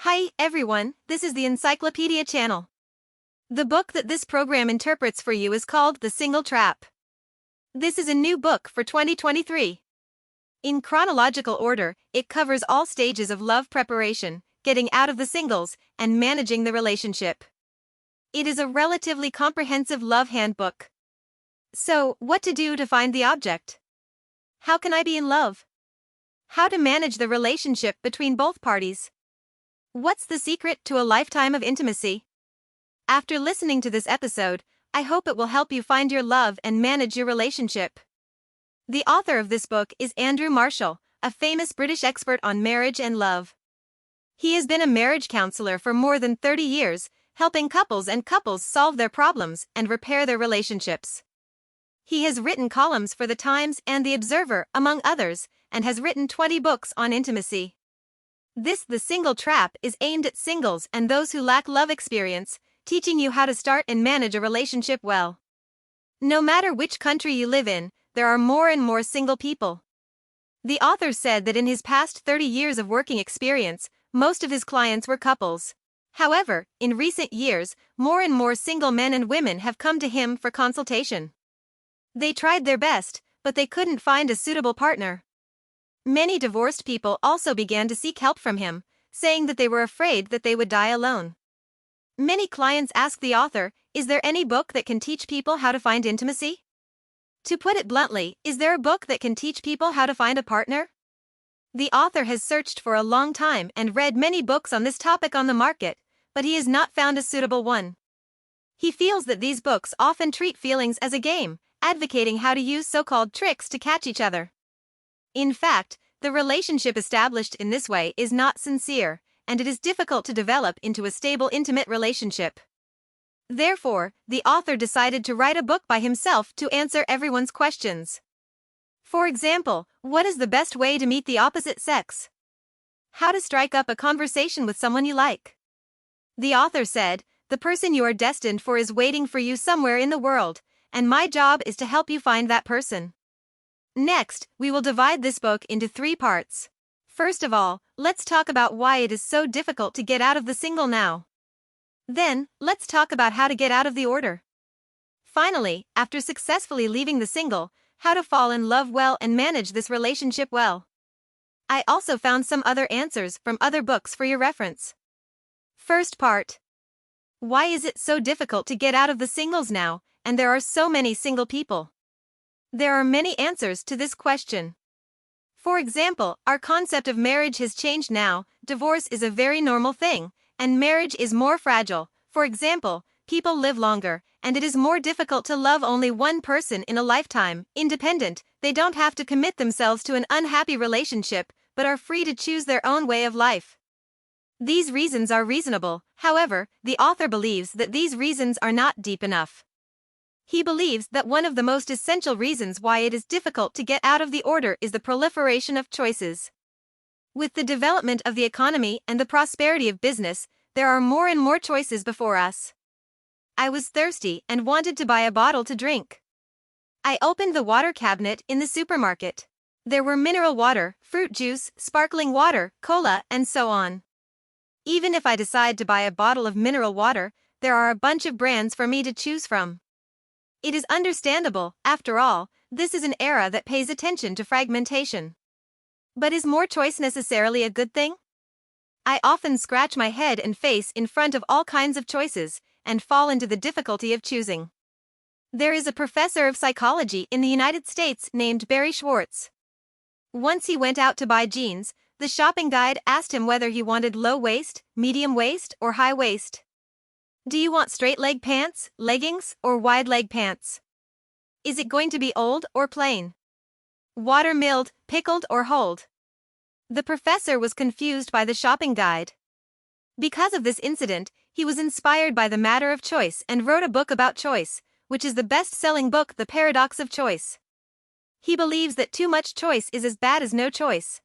Hi, everyone, this is the Encyclopedia channel. The book that this program interprets for you is called The Single Trap. This is a new book for 2023. In chronological order, it covers all stages of love preparation, getting out of the singles, and managing the relationship. It is a relatively comprehensive love handbook. So, what to do to find the object? How can I be in love? How to manage the relationship between both parties? What's the secret to a lifetime of intimacy? After listening to this episode, I hope it will help you find your love and manage your relationship. The author of this book is Andrew Marshall, a famous British expert on marriage and love. He has been a marriage counselor for more than 30 years, helping couples solve their problems and repair their relationships. He has written columns for The Times and The Observer, among others, and has written 20 books on intimacy. The Single Trap is aimed at singles and those who lack love experience, teaching you how to start and manage a relationship well. No matter which country you live in, there are more and more single people. The author said that in his past 30 years of working experience, most of his clients were couples. However, in recent years, more and more single men and women have come to him for consultation. They tried their best, but they couldn't find a suitable partner. Many divorced people also began to seek help from him, saying that they were afraid that they would die alone. Many clients ask the author, is there any book that can teach people how to find intimacy? To put it bluntly, is there a book that can teach people how to find a partner? The author has searched for a long time and read many books on this topic on the market, but he has not found a suitable one. He feels that these books often treat feelings as a game, advocating how to use so-called tricks to catch each other. In fact, the relationship established in this way is not sincere, and it is difficult to develop into a stable intimate relationship. Therefore, the author decided to write a book by himself to answer everyone's questions. For example, what is the best way to meet the opposite sex? How to strike up a conversation with someone you like? The author said, the person you are destined for is waiting for you somewhere in the world, and my job is to help you find that person. Next, we will divide this book into 3 parts. First of all, let's talk about why it is so difficult to get out of the single now. Then, let's talk about how to get out of the order. Finally, after successfully leaving the single, how to fall in love well and manage this relationship well. I also found some other answers from other books for your reference. First part. Why is it so difficult to get out of the singles now, and there are so many single people? There are many answers to this question. For example, our concept of marriage has changed now. Divorce is a very normal thing, and marriage is more fragile. For example, people live longer, and it is more difficult to love only one person in a lifetime. Independent, they don't have to commit themselves to an unhappy relationship, but are free to choose their own way of life. These reasons are reasonable, however, the author believes that these reasons are not deep enough. He believes that one of the most essential reasons why it is difficult to get out of the order is the proliferation of choices. With the development of the economy and the prosperity of business, there are more and more choices before us. I was thirsty and wanted to buy a bottle to drink. I opened the water cabinet in the supermarket. There were mineral water, fruit juice, sparkling water, cola, and so on. Even if I decide to buy a bottle of mineral water, there are a bunch of brands for me to choose from. It is understandable, after all, this is an era that pays attention to fragmentation. But is more choice necessarily a good thing? I often scratch my head and face in front of all kinds of choices, and fall into the difficulty of choosing. There is a professor of psychology in the United States named Barry Schwartz. Once he went out to buy jeans, the shopping guide asked him whether he wanted low waist, medium waist, or high waist. Do you want straight leg pants, leggings, or wide leg pants? Is it going to be old or plain? Water-milled, pickled, or hulled? The professor was confused by the shopping guide. Because of this incident, he was inspired by the matter of choice and wrote a book about choice, which is the best-selling book, The Paradox of Choice. He believes that too much choice is as bad as no choice.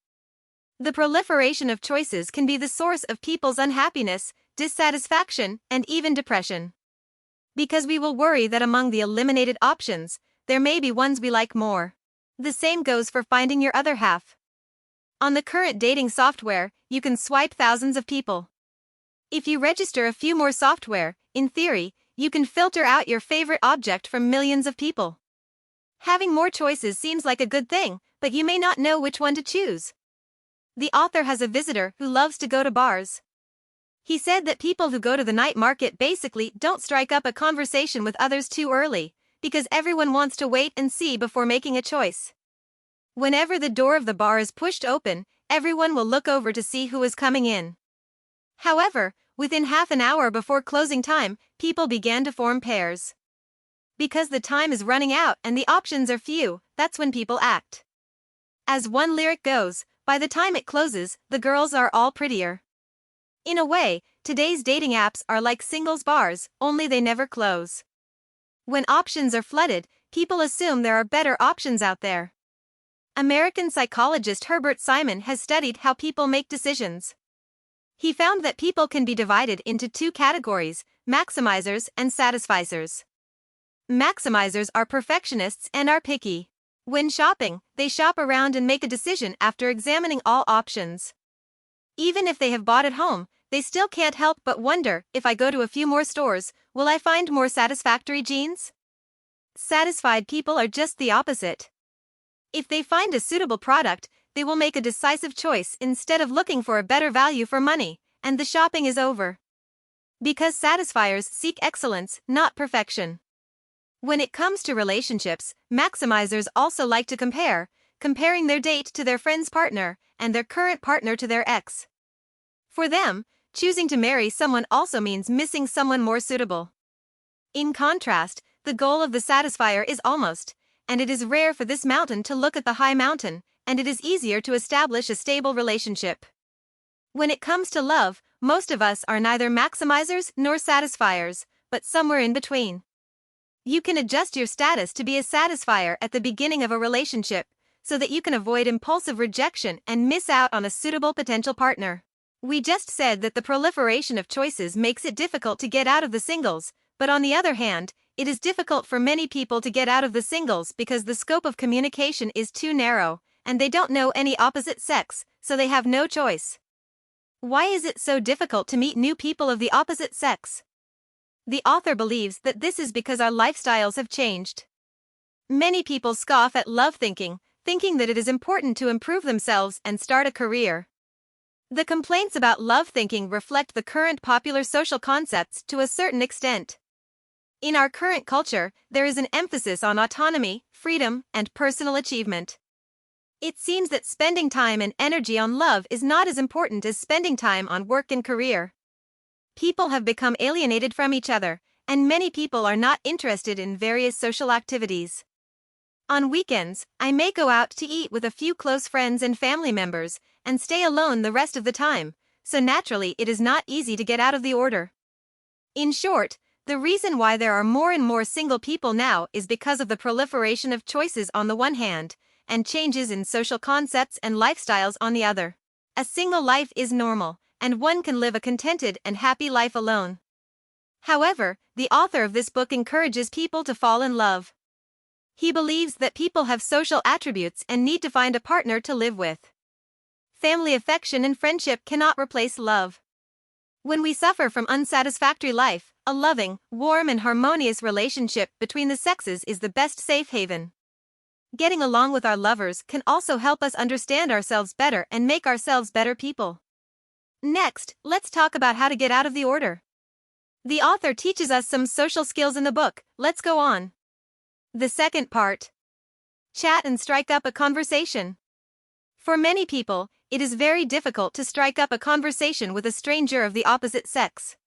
The proliferation of choices can be the source of people's unhappiness, dissatisfaction, and even depression. Because we will worry that among the eliminated options, there may be ones we like more. The same goes for finding your other half. On the current dating software, you can swipe thousands of people. If you register a few more software, in theory, you can filter out your favorite object from millions of people. Having more choices seems like a good thing, but you may not know which one to choose. The author has a visitor who loves to go to bars. He said that people who go to the night market basically don't strike up a conversation with others too early, because everyone wants to wait and see before making a choice. Whenever the door of the bar is pushed open, everyone will look over to see who is coming in. However, within half an hour before closing time, people began to form pairs. Because the time is running out and the options are few, that's when people act. As one lyric goes, by the time it closes, the girls are all prettier. In a way, today's dating apps are like singles bars, only they never close. When options are flooded, people assume there are better options out there. American psychologist Herbert Simon has studied how people make decisions. He found that people can be divided into two categories: maximizers and satisficers. Maximizers are perfectionists and are picky. When shopping, they shop around and make a decision after examining all options. Even if they have bought at home, they still can't help but wonder, if I go to a few more stores, will I find more satisfactory jeans? Satisfied people are just the opposite. If they find a suitable product, they will make a decisive choice instead of looking for a better value for money, and the shopping is over. Because satisfiers seek excellence, not perfection. When it comes to relationships, maximizers also like to comparing their date to their friend's partner, and their current partner to their ex. For them, choosing to marry someone also means missing someone more suitable. In contrast, the goal of the satisfier is almost, and it is rare for this mountain to look at the high mountain, and it is easier to establish a stable relationship. When it comes to love, most of us are neither maximizers nor satisfiers, but somewhere in between. You can adjust your status to be a satisfier at the beginning of a relationship, so that you can avoid impulsive rejection and miss out on a suitable potential partner. We just said that the proliferation of choices makes it difficult to get out of the singles, but on the other hand, it is difficult for many people to get out of the singles because the scope of communication is too narrow, and they don't know any opposite sex, so they have no choice. Why is it so difficult to meet new people of the opposite sex? The author believes that this is because our lifestyles have changed. Many people scoff at love thinking that it is important to improve themselves and start a career. The complaints about love thinking reflect the current popular social concepts to a certain extent. In our current culture, there is an emphasis on autonomy, freedom, and personal achievement. It seems that spending time and energy on love is not as important as spending time on work and career. People have become alienated from each other, and many people are not interested in various social activities. On weekends, I may go out to eat with a few close friends and family members, and stay alone the rest of the time, so naturally it is not easy to get out of the order. In short, the reason why there are more and more single people now is because of the proliferation of choices on the one hand, and changes in social concepts and lifestyles on the other. A single life is normal, and one can live a contented and happy life alone. However, the author of this book encourages people to fall in love. He believes that people have social attributes and need to find a partner to live with. Family affection and friendship cannot replace love. When we suffer from unsatisfactory life, a loving, warm, and harmonious relationship between the sexes is the best safe haven. Getting along with our lovers can also help us understand ourselves better and make ourselves better people. Next, let's talk about how to get out of the order. The author teaches us some social skills in the book. Let's go on. The second part. Chat and strike up a conversation. For many people, it is very difficult to strike up a conversation with a stranger of the opposite sex.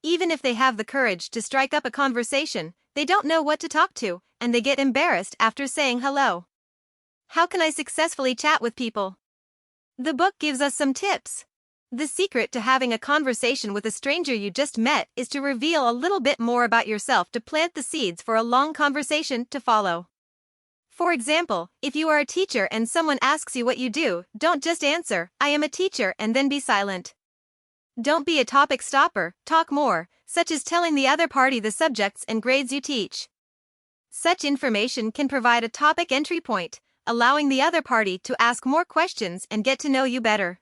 Even if they have the courage to strike up a conversation, they don't know what to talk to, and they get embarrassed after saying hello. How can I successfully chat with people? The book gives us some tips. The secret to having a conversation with a stranger you just met is to reveal a little bit more about yourself to plant the seeds for a long conversation to follow. For example, if you are a teacher and someone asks you what you do, don't just answer, "I am a teacher," and then be silent. Don't be a topic stopper, talk more, such as telling the other party the subjects and grades you teach. Such information can provide a topic entry point, allowing the other party to ask more questions and get to know you better.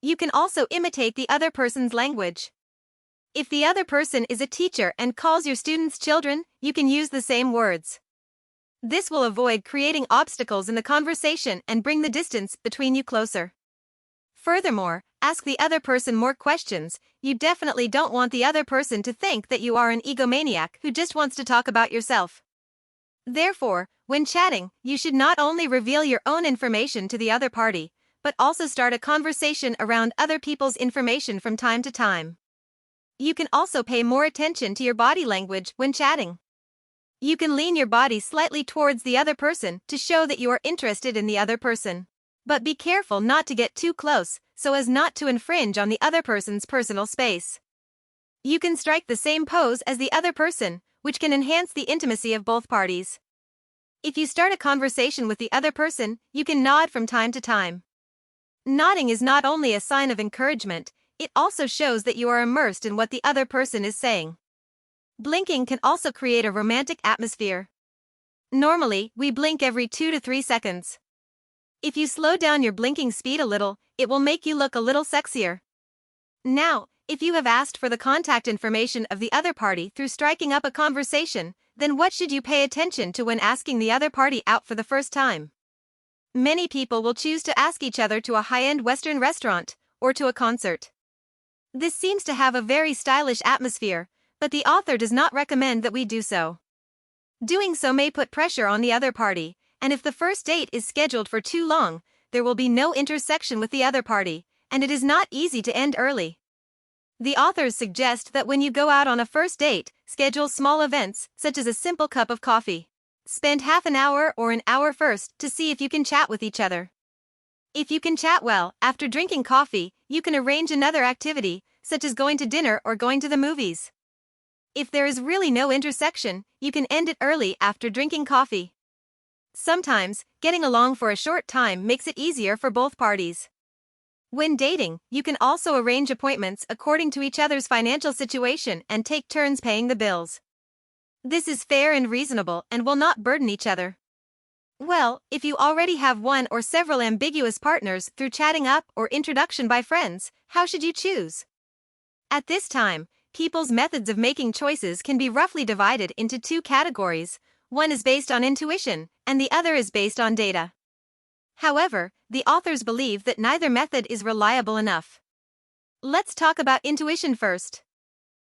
You can also imitate the other person's language. If the other person is a teacher and calls your students children, you can use the same words. This will avoid creating obstacles in the conversation and bring the distance between you closer. Furthermore, ask the other person more questions. You definitely don't want the other person to think that you are an egomaniac who just wants to talk about yourself. Therefore, when chatting, you should not only reveal your own information to the other party, but also start a conversation around other people's information from time to time. You can also pay more attention to your body language when chatting. You can lean your body slightly towards the other person to show that you are interested in the other person. But be careful not to get too close, so as not to infringe on the other person's personal space. You can strike the same pose as the other person, which can enhance the intimacy of both parties. If you start a conversation with the other person, you can nod from time to time. Nodding is not only a sign of encouragement, it also shows that you are immersed in what the other person is saying. Blinking can also create a romantic atmosphere. Normally, we blink every 2 to 3 seconds. If you slow down your blinking speed a little, it will make you look a little sexier. Now, if you have asked for the contact information of the other party through striking up a conversation, then what should you pay attention to when asking the other party out for the first time? Many people will choose to ask each other to a high-end Western restaurant, or to a concert. This seems to have a very stylish atmosphere, but the author does not recommend that we do so. Doing so may put pressure on the other party, and if the first date is scheduled for too long, there will be no intersection with the other party, and it is not easy to end early. The authors suggest that when you go out on a first date, schedule small events, such as a simple cup of coffee. Spend half an hour or an hour first to see if you can chat with each other. If you can chat well, after drinking coffee, you can arrange another activity, such as going to dinner or going to the movies. If there is really no intersection, you can end it early after drinking coffee. Sometimes, getting along for a short time makes it easier for both parties. When dating, you can also arrange appointments according to each other's financial situation and take turns paying the bills. This is fair and reasonable and will not burden each other. Well, if you already have one or several ambiguous partners through chatting up or introduction by friends, how should you choose? At this time, people's methods of making choices can be roughly divided into 2 categories. One is based on intuition, and the other is based on data. However, the authors believe that neither method is reliable enough. Let's talk about intuition first.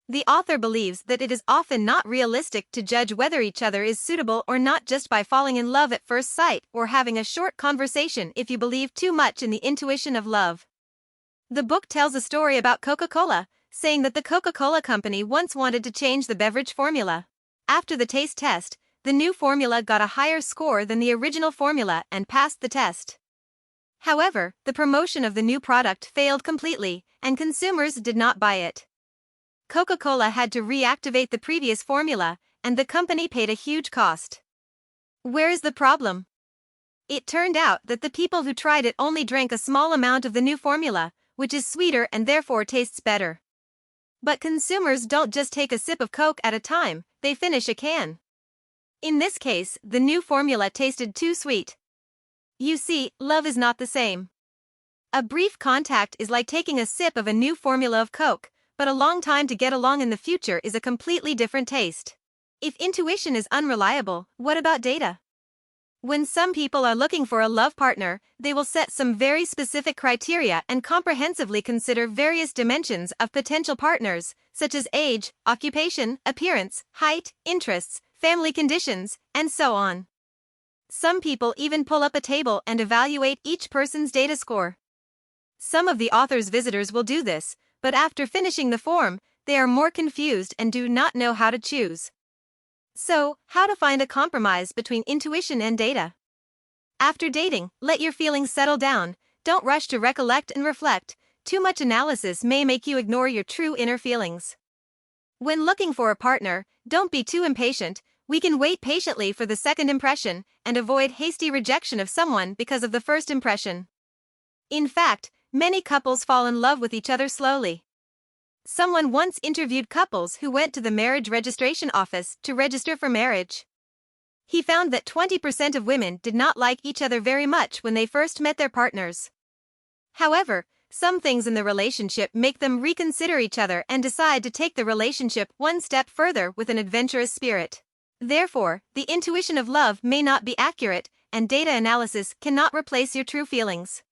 The author believes that it is often not realistic to judge whether each other is suitable or not just by falling in love at first sight or having a short conversation if you believe too much in the intuition of love. The book tells a story about Coca-Cola, saying that the Coca-Cola company once wanted to change the beverage formula. After the taste test, the new formula got a higher score than the original formula and passed the test. However, the promotion of the new product failed completely, and consumers did not buy it. Coca-Cola had to reactivate the previous formula, and the company paid a huge cost. Where is the problem? It turned out that the people who tried it only drank a small amount of the new formula, which is sweeter and therefore tastes better. But consumers don't just take a sip of Coke at a time, they finish a can. In this case, the new formula tasted too sweet. You see, love is not the same. A brief contact is like taking a sip of a new formula of Coke, but a long time to get along in the future is a completely different taste. If intuition is unreliable, what about data? When some people are looking for a love partner, they will set some very specific criteria and comprehensively consider various dimensions of potential partners, such as age, occupation, appearance, height, interests, family conditions, and so on. Some people even pull up a table and evaluate each person's data score. Some of the author's visitors will do this, but after finishing the form, they are more confused and do not know how to choose. So, how to find a compromise between intuition and data? After dating, let your feelings settle down, don't rush to recollect and reflect. Too much analysis may make you ignore your true inner feelings. When looking for a partner, don't be too impatient. We can wait patiently for the second impression and avoid hasty rejection of someone because of the first impression. In fact, many couples fall in love with each other slowly. Someone once interviewed couples who went to the marriage registration office to register for marriage. He found that 20% of women did not like each other very much when they first met their partners. However, some things in the relationship make them reconsider each other and decide to take the relationship one step further with an adventurous spirit. Therefore, the intuition of love may not be accurate, and data analysis cannot replace your true feelings.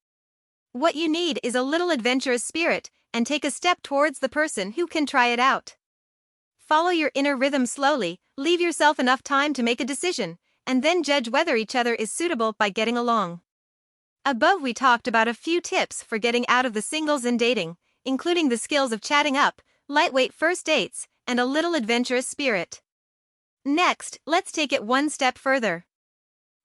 What you need is a little adventurous spirit, and take a step towards the person who can try it out. Follow your inner rhythm slowly, leave yourself enough time to make a decision, and then judge whether each other is suitable by getting along. Above we talked about a few tips for getting out of the singles and dating, including the skills of chatting up, lightweight first dates, and a little adventurous spirit. Next, let's take it one step further.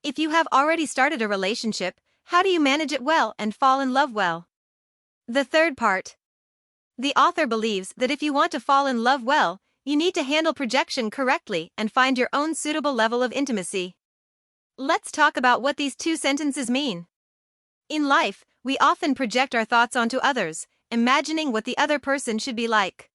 If you have already started a relationship, how do you manage it well and fall in love well? The third part. The author believes that if you want to fall in love well, you need to handle projection correctly and find your own suitable level of intimacy. Let's talk about what these two sentences mean. In life, we often project our thoughts onto others, imagining what the other person should be like.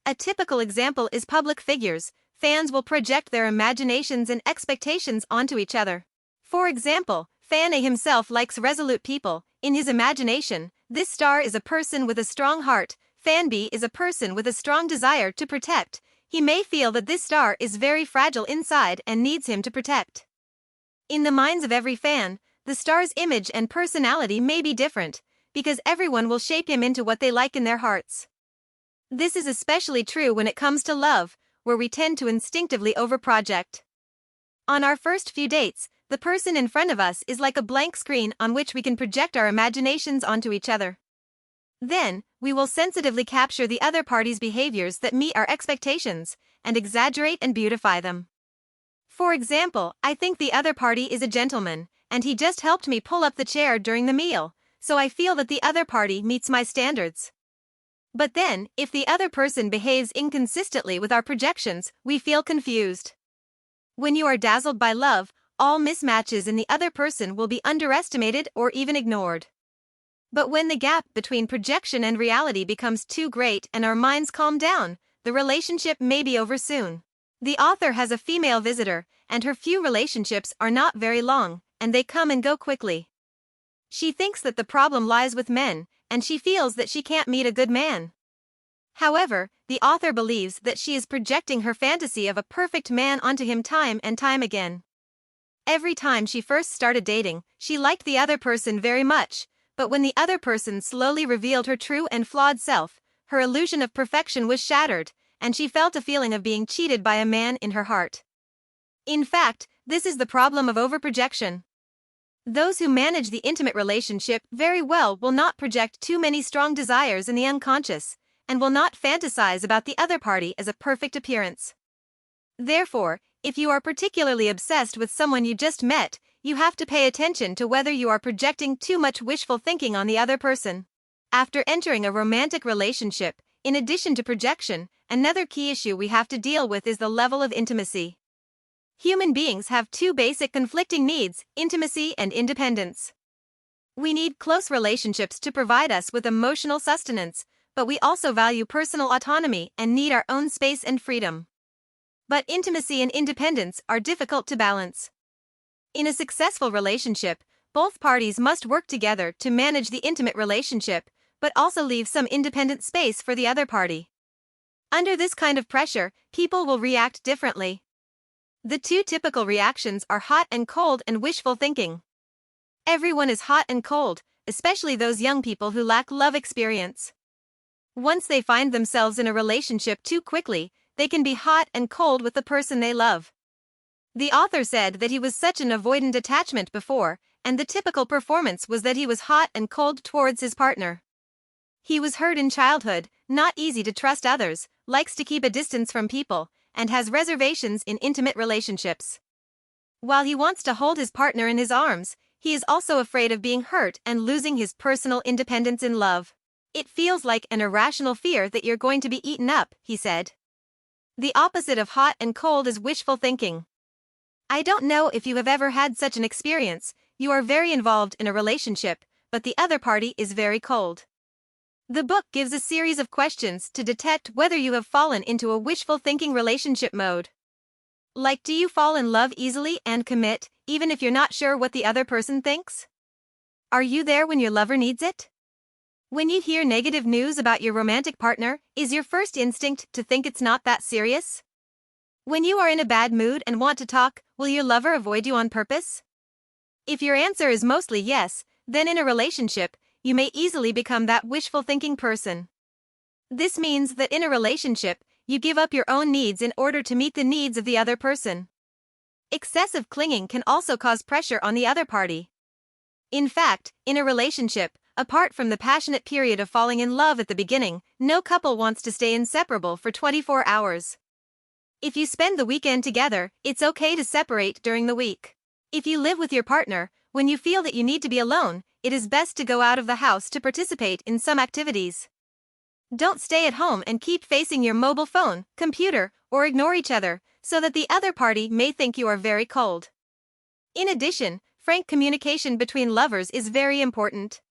A typical example is public figures. Fans will project their imaginations and expectations onto each other. For example, Fan A himself likes resolute people. In his imagination, this star is a person with a strong heart. Fan B is a person with a strong desire to protect. He may feel that this star is very fragile inside and needs him to protect. In the minds of every fan, the star's image and personality may be different, because everyone will shape him into what they like in their hearts. This is especially true when it comes to love, where we tend to instinctively overproject. On our first few dates, the person in front of us is like a blank screen on which we can project our imaginations onto each other. Then, we will sensitively capture the other party's behaviors that meet our expectations, and exaggerate and beautify them. For example, I think the other party is a gentleman, and he just helped me pull up the chair during the meal, so I feel that the other party meets my standards. But then, if the other person behaves inconsistently with our projections, we feel confused. When you are dazzled by love, all mismatches in the other person will be underestimated or even ignored. But when the gap between projection and reality becomes too great and our minds calm down, the relationship may be over soon. The author has a female visitor, and her few relationships are not very long, and they come and go quickly. She thinks that the problem lies with men, and she feels that she can't meet a good man. However, the author believes that she is projecting her fantasy of a perfect man onto him time and time again. Every time she first started dating, she liked the other person very much, but when the other person slowly revealed her true and flawed self, her illusion of perfection was shattered, and she felt a feeling of being cheated by a man in her heart. In fact, this is the problem of overprojection. Those who manage the intimate relationship very well will not project too many strong desires in the unconscious, and will not fantasize about the other party as a perfect appearance. Therefore, if you are particularly obsessed with someone you just met, you have to pay attention to whether you are projecting too much wishful thinking on the other person. After entering a romantic relationship, in addition to projection, another key issue we have to deal with is the level of intimacy. Human beings have two basic conflicting needs, intimacy and independence. We need close relationships to provide us with emotional sustenance, but we also value personal autonomy and need our own space and freedom. But intimacy and independence are difficult to balance. In a successful relationship, both parties must work together to manage the intimate relationship, but also leave some independent space for the other party. Under this kind of pressure, people will react differently. The two typical reactions are hot and cold and wishful thinking. Everyone is hot and cold, especially those young people who lack love experience. Once they find themselves in a relationship too quickly, they can be hot and cold with the person they love. The author said that he was such an avoidant attachment before, and the typical performance was that he was hot and cold towards his partner. He was hurt in childhood, not easy to trust others, likes to keep a distance from people, and has reservations in intimate relationships. While he wants to hold his partner in his arms, he is also afraid of being hurt and losing his personal independence in love. It feels like an irrational fear that you're going to be eaten up, he said. The opposite of hot and cold is wishful thinking. I don't know if you have ever had such an experience. You are very involved in a relationship, but the other party is very cold. The book gives a series of questions to detect whether you have fallen into a wishful thinking relationship mode. Like, do you fall in love easily and commit, even if you're not sure what the other person thinks? Are you there when your lover needs it? When you hear negative news about your romantic partner, is your first instinct to think it's not that serious? When you are in a bad mood and want to talk, will your lover avoid you on purpose? If your answer is mostly yes, then in a relationship, you may easily become that wishful thinking person. This means that in a relationship, you give up your own needs in order to meet the needs of the other person. Excessive clinging can also cause pressure on the other party. In fact, in a relationship, apart from the passionate period of falling in love at the beginning, no couple wants to stay inseparable for 24 hours. If you spend the weekend together, it's okay to separate during the week. If you live with your partner, when you feel that you need to be alone, it is best to go out of the house to participate in some activities. Don't stay at home and keep facing your mobile phone, computer, or ignore each other, so that the other party may think you are very cold. In addition, frank communication between lovers is very important.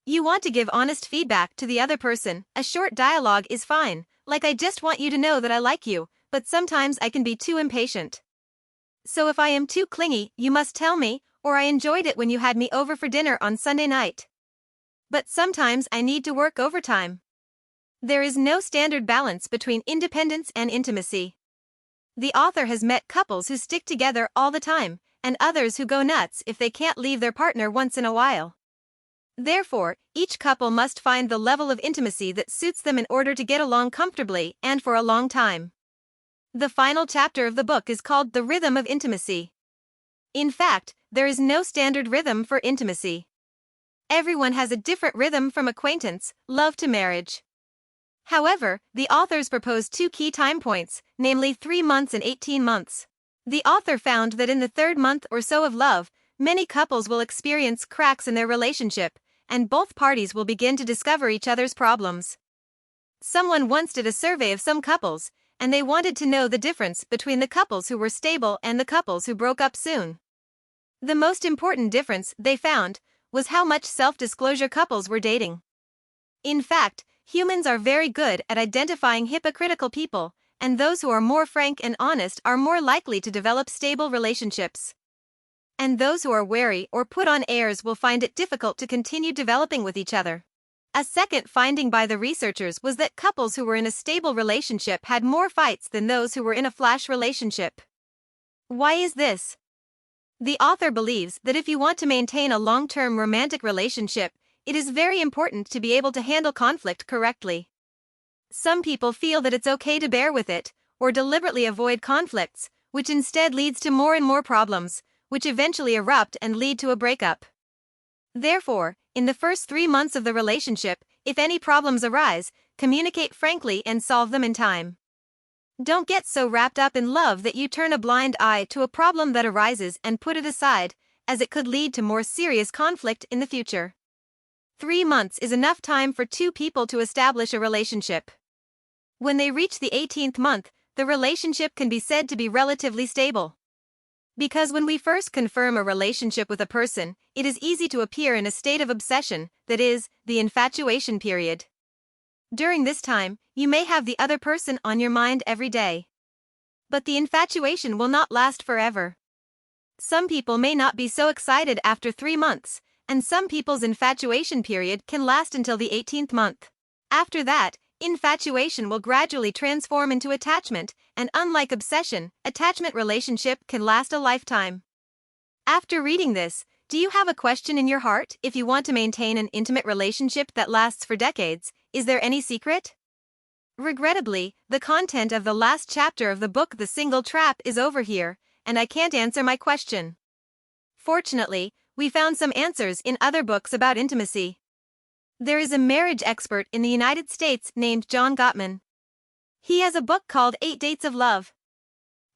You want to give honest feedback to the other person. A short dialogue is fine, like "I just want you to know that I like you, but sometimes I can be too impatient. So if I am too clingy, you must tell me, or I enjoyed it when you had me over for dinner on Sunday night. But sometimes I need to work overtime." There is no standard balance between independence and intimacy. The author has met couples who stick together all the time, and others who go nuts if they can't leave their partner once in a while. Therefore, each couple must find the level of intimacy that suits them in order to get along comfortably and for a long time. The final chapter of the book is called The Rhythm of Intimacy. In fact, there is no standard rhythm for intimacy. Everyone has a different rhythm from acquaintance, love to marriage. However, the authors propose 2 key time points, namely 3 months and 18 months. The author found that in the 3rd month or so of love, many couples will experience cracks in their relationship, and both parties will begin to discover each other's problems. Someone once did a survey of some couples, and they wanted to know the difference between the couples who were stable and the couples who broke up soon. The most important difference, they found, was how much self-disclosure couples were dating. In fact, humans are very good at identifying hypocritical people, and those who are more frank and honest are more likely to develop stable relationships. And those who are wary or put on airs will find it difficult to continue developing with each other. A second finding by the researchers was that couples who were in a stable relationship had more fights than those who were in a flash relationship. Why is this? The author believes that if you want to maintain a long-term romantic relationship, it is very important to be able to handle conflict correctly. Some people feel that it's okay to bear with it, or deliberately avoid conflicts, which instead leads to more and more problems, which eventually erupt and lead to a breakup. Therefore, in the first 3 months of the relationship, if any problems arise, communicate frankly and solve them in time. Don't get so wrapped up in love that you turn a blind eye to a problem that arises and put it aside, as it could lead to more serious conflict in the future. 3 months is enough time for 2 people to establish a relationship. When they reach the 18th month, the relationship can be said to be relatively stable. Because when we first confirm a relationship with a person, it is easy to appear in a state of obsession, that is, the infatuation period. During this time, you may have the other person on your mind every day. But the infatuation will not last forever. Some people may not be so excited after 3 months, and some people's infatuation period can last until the 18th month. After that, infatuation will gradually transform into attachment, and unlike obsession, attachment relationship can last a lifetime. After reading this, do you have a question in your heart? If you want to maintain an intimate relationship that lasts for decades, is there any secret? Regrettably, the content of the last chapter of the book The Single Trap is over here, and I can't answer my question. Fortunately, we found some answers in other books about intimacy. There is a marriage expert in the United States named John Gottman. He has a book called 8 Dates of Love.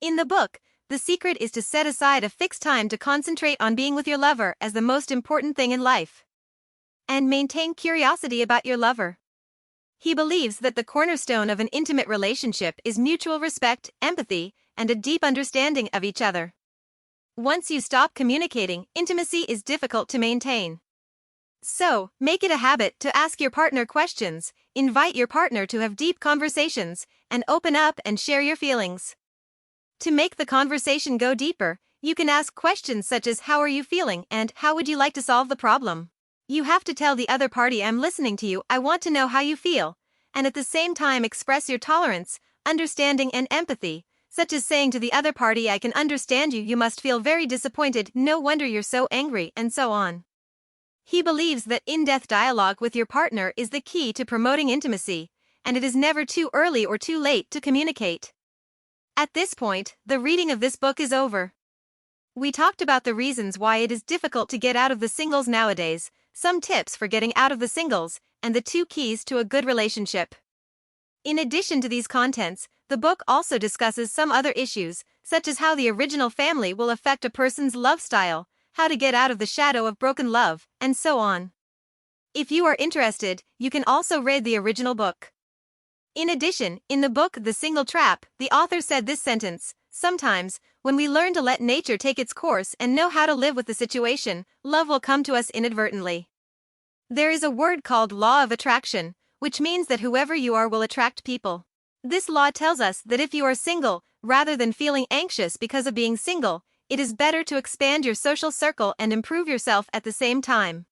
In the book, the secret is to set aside a fixed time to concentrate on being with your lover as the most important thing in life. And maintain curiosity about your lover. He believes that the cornerstone of an intimate relationship is mutual respect, empathy, and a deep understanding of each other. Once you stop communicating, intimacy is difficult to maintain. So, make it a habit to ask your partner questions, invite your partner to have deep conversations, and open up and share your feelings. To make the conversation go deeper, you can ask questions such as "How are you feeling?" and "How would you like to solve the problem?" You have to tell the other party, I'm listening to you, I want to know how you feel, and at the same time express your tolerance, understanding, and empathy, such as saying to the other party, I can understand you, you must feel very disappointed, no wonder you're so angry, and so on. He believes that in-depth dialogue with your partner is the key to promoting intimacy, and it is never too early or too late to communicate. At this point, the reading of this book is over. We talked about the reasons why it is difficult to get out of the singles nowadays, some tips for getting out of the singles, and the 2 keys to a good relationship. In addition to these contents, the book also discusses some other issues, such as how the original family will affect a person's love style, how to get out of the shadow of broken love, and so on. If you are interested, you can also read the original book. In addition, in the book The Single Trap, the author said this sentence: sometimes, when we learn to let nature take its course and know how to live with the situation, love will come to us inadvertently. There is a word called law of attraction, which means that whoever you are will attract people. This law tells us that if you are single, rather than feeling anxious because of being single, it is better to expand your social circle and improve yourself at the same time.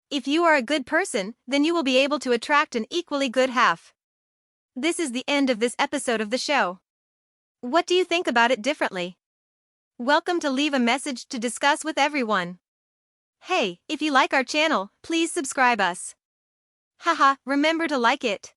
If you are a good person, then you will be able to attract an equally good half. This is the end of this episode of the show. What do you think about it differently? Welcome to leave a message to discuss with everyone. Hey, if you like our channel, please subscribe us. Haha, remember to like it.